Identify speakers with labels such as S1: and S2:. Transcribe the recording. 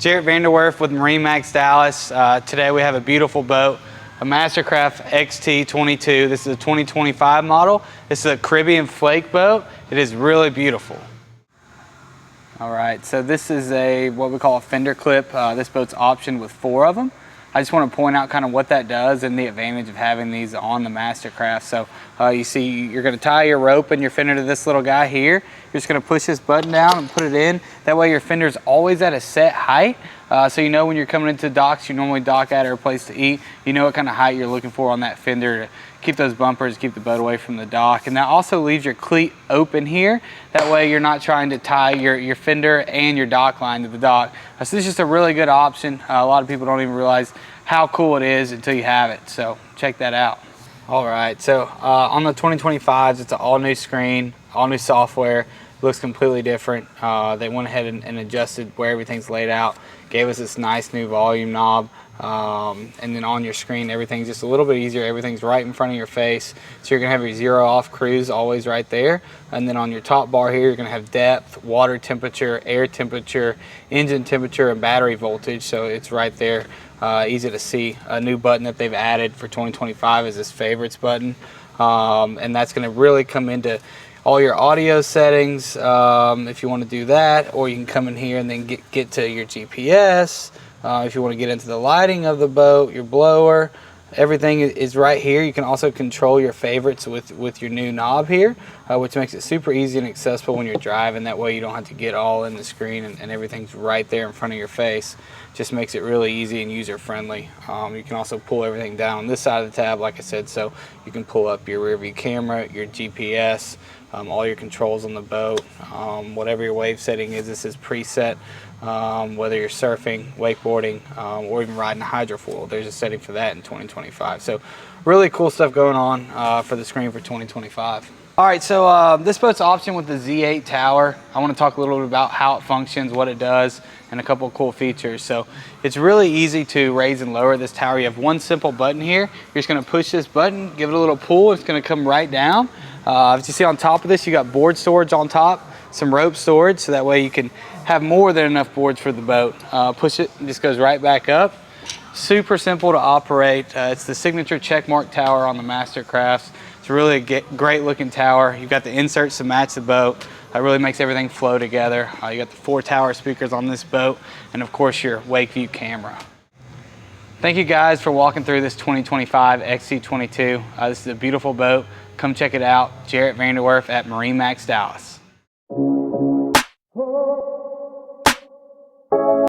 S1: Jarrett Vanderwerf with MarineMax Dallas. Today we have a beautiful boat, a Mastercraft XT22. This is a 2025 model. This is a Caribbean flake boat. It is really beautiful. All right, so this is what we call a fender clip. This boat's optioned with 4 of them. I just want to point out kind of what that does and the advantage of having these on the Mastercraft. So you see, you're going to tie your rope and your fender to this little guy here. You're just going to push this button down and put it in. That way your fender's always at a set height. So you know when you're coming into docks, you normally dock at or a place to eat, you know what kind of height you're looking for on that fender to keep those bumpers, keep the boat away from the dock. And that also leaves your cleat open here. That way you're not trying to tie your fender and your dock line to the dock. So this is just a really good option. A lot of people don't even realize how cool it is until you have it. So check that out. All right, so on the 2025s, it's an all new screen, all new software. Looks completely different. They went ahead and adjusted where everything's laid out, gave us this nice new volume knob, and then on your screen everything's just a little bit easier. Everything's right in front of your face, so you're gonna have your 0 off cruise always right there. And then on your top bar here, you're gonna have depth, water temperature, air temperature, engine temperature, and battery voltage, so it's right there. Easy to see. A new button that they've added for 2025 is this favorites button, and that's gonna really come into all your audio settings if you want to do that, or you can come in here and then get to your GPS. If you want to get into the lighting of the boat, your blower, everything is right here. You can also control your favorites with your new knob here, which makes it super easy and accessible when you're driving. That way you don't have to get all in the screen and everything's right there in front of your face. Just makes it really easy and user friendly. You can also pull everything down on this side of the tab, like I said, so you can pull up your rear view camera, your GPS, all your controls on the boat, whatever your wave setting is. This is preset. Whether you're surfing, wakeboarding, or even riding a hydrofoil, there's a setting for that in 2025. So really cool stuff going on for the screen for 2025. All right, so this boat's optioned with the Z8 tower. I want to talk a little bit about how it functions, what it does, and a couple of cool features. So it's really easy to raise and lower this tower. You have one simple button here. You're just going to push this button, give it a little pull, it's going to come right down. As you see on top of this, you got board storage on top, some rope storage, so that way you can have more than enough boards for the boat. Push it, it just goes right back up. Super simple to operate. It's the signature checkmark tower on the Mastercrafts. It's really a great looking tower. You've got the inserts to match the boat. That really makes everything flow together. You got the 4 tower speakers on this boat, and of course your wake view camera. Thank you guys for walking through this 2025 XT22. This is a beautiful boat. Come check it out. Jarrett Vanderwerf at MarineMax Dallas.